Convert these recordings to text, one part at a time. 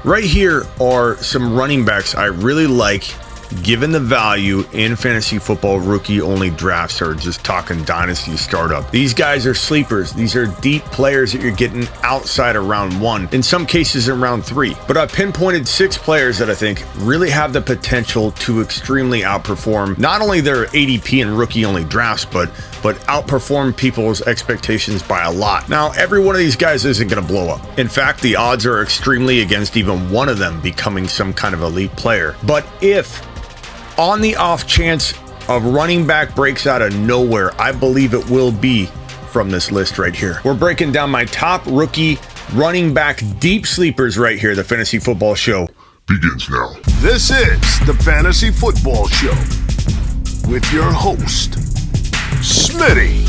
Right here are some running backs I really like, given the value in fantasy football rookie only drafts, or just talking dynasty startup. These guys are sleepers. These are deep players that you're getting outside of round 1, in some cases in round 3. But I pinpointed 6 players that I think really have the potential to extremely outperform not only their ADP and rookie only drafts, but outperform people's expectations by a lot. Now, every one of these guys isn't going to blow up. In fact, the odds are extremely against even one of them becoming some kind of elite player. But if on the off chance a running back breaks out of nowhere, I believe it will be from this list right here. We're breaking down my top rookie running back deep sleepers right here. The Fantasy Football Show begins now. This is the Fantasy Football Show with your host, Smitty.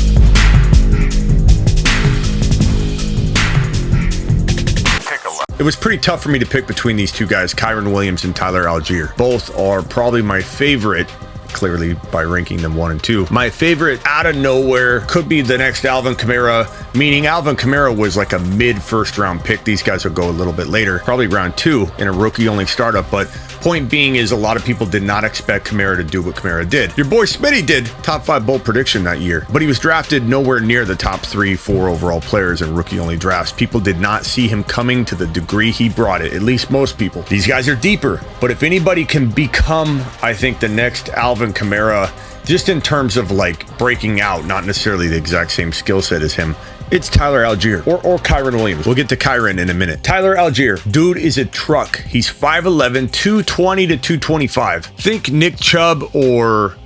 It was pretty tough for me to pick between these two guys, Kyron Williams and Tyler Algiere. Both are probably my favorite, clearly by ranking them 1 and 2. My favorite out of nowhere could be the next Alvin Kamara, meaning Alvin Kamara was like a mid first round pick. These guys will go a little bit later, probably round 2 in a rookie only startup. But point being is a lot of people did not expect Kamara to do what Kamara did. Your boy Smitty did top 5 bold prediction that year, but he was drafted nowhere near the top 3-4 overall players in rookie only drafts. People did not see him coming to the degree he brought it, at least most people. These guys are deeper, but if anybody can become, I think, the next Alvin Kamara, just in terms of like breaking out, not necessarily the exact same skill set as him, it's Tyler Algiere or Kyron Williams. We'll get to Kyron in a minute. Tyler Algiere, dude is a truck. He's 5'11", 220 to 225. Think Nick Chubb or,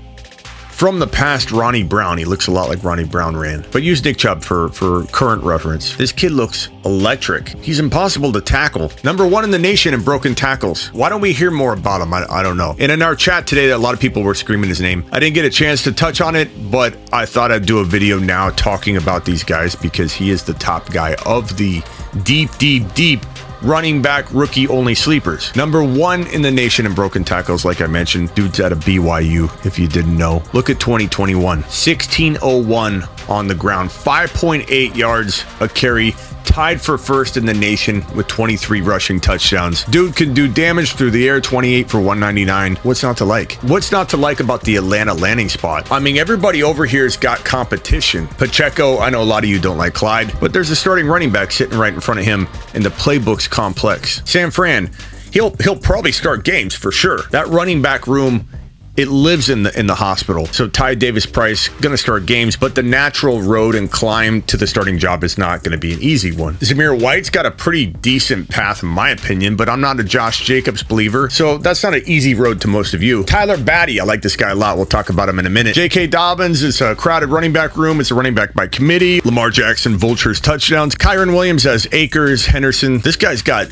from the past, Ronnie Brown. He looks a lot like Ronnie Brown ran. But use Nick Chubb for current reference. This kid looks electric. He's impossible to tackle. Number 1 in the nation in broken tackles. Why don't we hear more about him? I don't know. And in our chat today, a lot of people were screaming his name. I didn't get a chance to touch on it, but I thought I'd do a video now talking about these guys because he is the top guy of the deep running back rookie only sleepers. Number 1 in the nation in broken tackles, like I mentioned. Dude's out of BYU, if you didn't know. Look at 2021. 1601 on the ground, 5.8 yards a carry, tied for first in the nation with 23 rushing touchdowns. Dude can do damage through the air, 28 for 199. What's not to like? What's not to like about the Atlanta landing spot? I mean, everybody over here's got competition. Pacheco, I know a lot of you don't like Clyde, but there's a starting running back sitting right in front of him, and the playbook's complex. San Fran, he'll probably start games for sure. That running back room, it lives in the hospital. So Ty Davis-Price gonna start games, but the natural road and climb to the starting job is not gonna be an easy one. Zamir White's got a pretty decent path in my opinion, but I'm not a Josh Jacobs believer, so that's not an easy road to most of you. Tyler Batty, I like this guy a lot. We'll talk about him in a minute. J.K. Dobbins is a crowded running back room. It's a running back by committee. Lamar Jackson vultures touchdowns. Kyron Williams has Akers, Henderson. This guy's got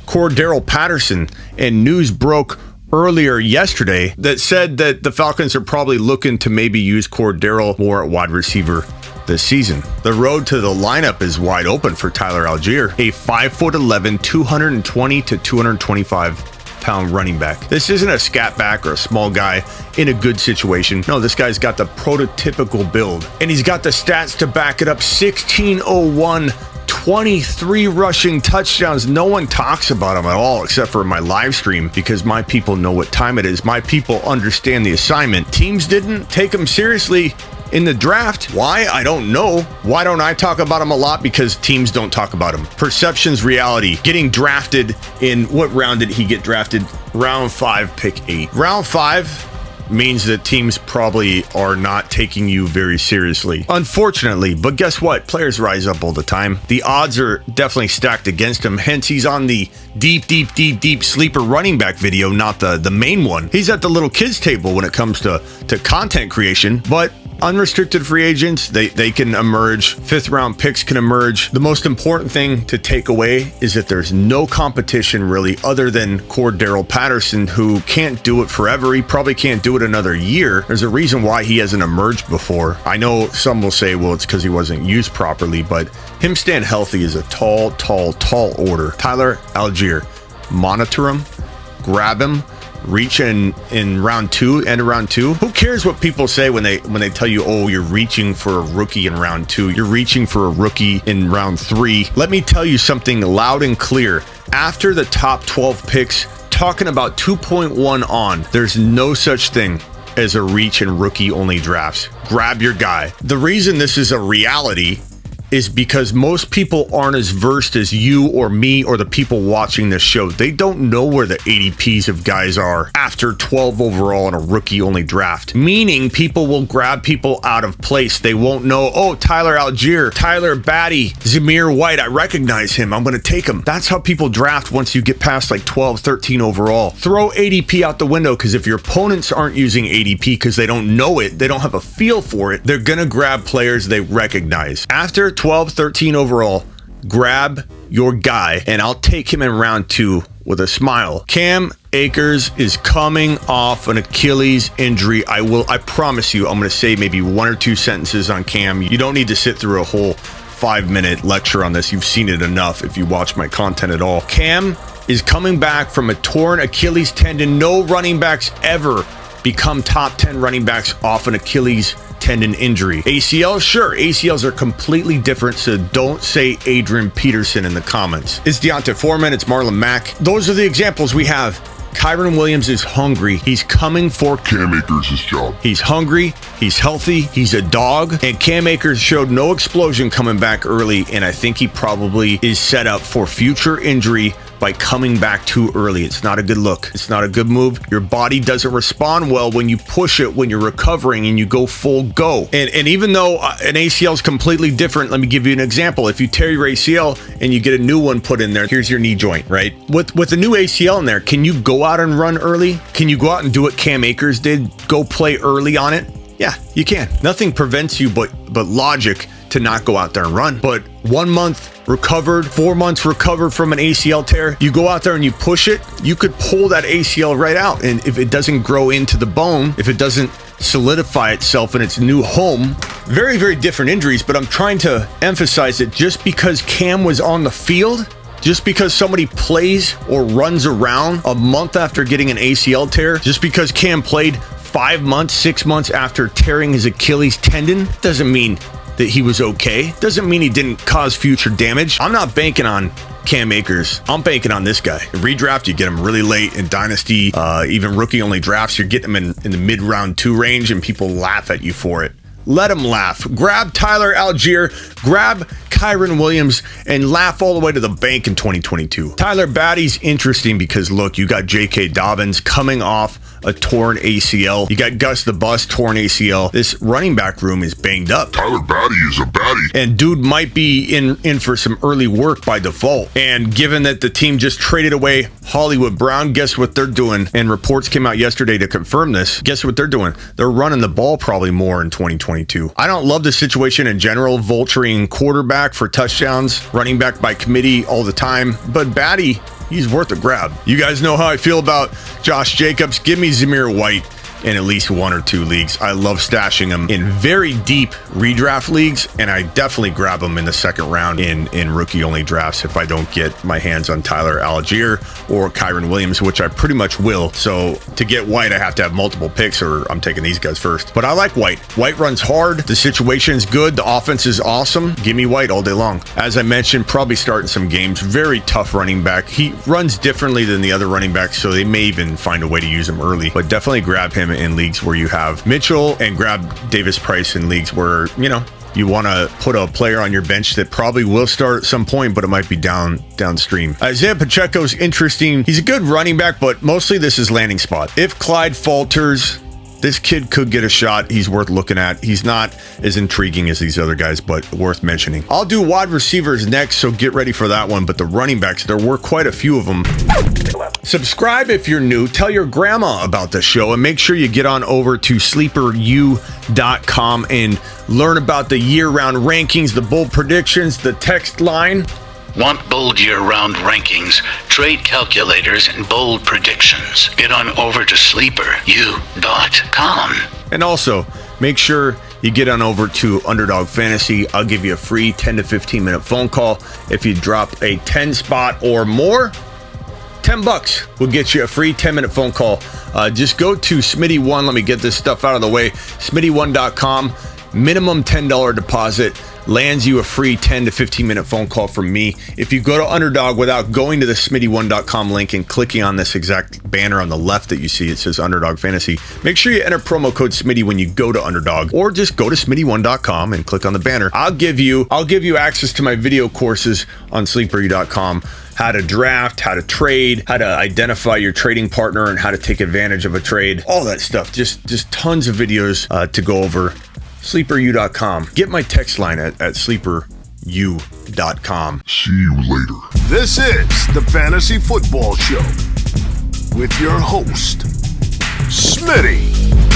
Cordero Patterson, and news broke earlier yesterday that said that the Falcons are probably looking to maybe use Cordero more at wide receiver this season. The road to the lineup is wide open for Tyler Algiere, a 5'11", 220 to 225 pound running back. This isn't a scat back or a small guy in a good situation. No, this guy's got the prototypical build, and he's got the stats to back it up. 1601, 23 rushing touchdowns. No one talks about him at all except for my live stream because my people know what time it is. My people understand the assignment. Teams didn't take him seriously in the draft. Why? I don't know. Why don't I talk about him a lot? Because teams don't talk about him. Perception's reality. Getting drafted in, what round did he get drafted? Round 5, pick 8. Round 5 means that teams probably are not taking you very seriously, unfortunately. But guess what? Players rise up all the time. The odds are definitely stacked against him. Hence, he's on the deep sleeper running back video, not the main one. He's at the little kids table when it comes to content creation. But unrestricted free agents, they can emerge. 5th round picks can emerge. The most important thing to take away is that there's no competition really other than Cordero Patterson, who can't do it forever. He probably can't do it another year. There's a reason why he hasn't emerged before. I know some will say, well, it's because he wasn't used properly, but him staying healthy is a tall order. Tyler Algiere, monitor him, grab him, reach in round 2, end of round 2. Who cares what people say when they tell you, oh, you're reaching for a rookie in round 2, you're reaching for a rookie in round 3. Let me tell you something loud and clear. After the top 12 picks, talking about 2.1 on, there's no such thing as a reach in rookie only drafts. Grab your guy. The reason this is a reality is because most people aren't as versed as you or me or the people watching this show. They don't know where the ADPs of guys are after 12 overall in a rookie only draft. Meaning people will grab people out of place. They won't know, oh, Tyler Algiere, Tyler Batty, Zamir White, I recognize him, I'm going to take him. That's how people draft once you get past like 12, 13 overall. Throw ADP out the window, because if your opponents aren't using ADP because they don't know it, they don't have a feel for it, they're going to grab players they recognize. After 12, 13 overall, grab your guy, and I'll take him in round 2 with a smile. Cam Akers is coming off an Achilles injury. I promise you, I'm going to say maybe 1 or 2 sentences on Cam. You don't need to sit through a whole 5-minute lecture on this. You've seen it enough if you watch my content at all. Cam is coming back from a torn Achilles tendon. No running backs ever become top 10 running backs off an Achilles tendon injury. ACL, sure, ACLs are completely different, so don't say Adrian Peterson in the comments. It's Deontay Foreman, it's Marlon Mack. Those are the examples we have. Kyron Williams is hungry. He's coming for Cam Akers' job. He's hungry, he's healthy, he's a dog, and Cam Akers showed no explosion coming back early, and I think he probably is set up for future injury by coming back too early. It's not a good look. It's not a good move. Your body doesn't respond well when you push it when you're recovering and you go full go. And even though an ACL is completely different, let me give you an example. If you tear your ACL and you get a new one put in there, here's your knee joint, right? With a new ACL in there, can you go out and run early? Can you go out and do what Cam Akers did? Go play early on it? Yeah, you can. Nothing prevents you but logic to not go out there and run. But 1 month recovered, 4 months recovered from an ACL tear, you go out there and you push it, you could pull that ACL right out. And if it doesn't grow into the bone, if it doesn't solidify itself in its new home, very, very different injuries. But I'm trying to emphasize that just because Cam was on the field, just because somebody plays or runs around a month after getting an ACL tear, just because Cam played 5 months, 6 months after tearing his Achilles tendon, doesn't mean that he was okay. Doesn't mean he didn't cause future damage. I'm not banking on Cam Akers. I'm banking on this guy. In redraft, you get him really late. In Dynasty, even rookie-only drafts, you're getting him in the mid-round 2 range, and people laugh at you for it. Let him laugh. Grab Tyler Algiere, grab Kyron Williams, and laugh all the way to the bank in 2022. Tyler Batty's interesting because, look, you got J.K. Dobbins coming off a torn ACL. You got Gus the Bus, torn ACL. This running back room is banged up. Tyler Batty is a baddie. And dude might be in for some early work by default. And given that the team just traded away Hollywood Brown, guess what they're doing? And reports came out yesterday to confirm this. Guess what they're doing? They're running the ball probably more in 2022. I don't love the situation in general, vulturing quarterback for touchdowns, running back by committee all the time. But Batty, he's worth a grab. You guys know how I feel about Josh Jacobs. Give me Zamir White in at least 1 or 2 leagues. I love stashing him in very deep redraft leagues, and I definitely grab him in the second round in rookie-only drafts if I don't get my hands on Tyler Algiere or Kyron Williams, which I pretty much will. So to get White, I have to have multiple picks, or I'm taking these guys first. But I like White. White runs hard. The situation's good. The offense is awesome. Give me White all day long. As I mentioned, probably starting some games. Very tough running back. He runs differently than the other running backs, so they may even find a way to use him early. But definitely grab him in leagues where you have Mitchell, and grab Davis Price in leagues where, you want to put a player on your bench that probably will start at some point, but it might be downstream. Isaiah Pacheco's interesting. He's a good running back, but mostly this is landing spot. If Clyde falters, this kid could get a shot. He's worth looking at. He's not as intriguing as these other guys, but worth mentioning. I'll do wide receivers next, so get ready for that one. But the running backs, there were quite a few of them. Subscribe if you're new. Tell your grandma about the show, and make sure you get on over to sleeperu.com and learn about the year-round rankings, the bold predictions, the text line. Want bold year-round rankings, trade calculators, and bold predictions? Get on over to sleeperu.com. And also, make sure you get on over to Underdog Fantasy. I'll give you a free 10 to 15 minute phone call if you drop a 10 spot or more. $10 will get you a free 10-minute phone call. Just go to Smitty1. Let me get this stuff out of the way. Smitty1.com. Minimum $10 deposit lands you a free 10 to 15 minute phone call from me. If you go to Underdog without going to the Smitty1.com link and clicking on this exact banner on the left that you see, it says Underdog Fantasy, make sure you enter promo code Smitty when you go to Underdog, or just go to Smitty1.com and click on the banner. I'll give you access to my video courses on sleeperu.com. How to draft, how to trade, how to identify your trading partner, and how to take advantage of a trade. All that stuff. Just tons of videos to go over. Sleeperu.com. Get my text line at sleeperu.com. See you later. This is the Fantasy Football Show with your host, Smitty.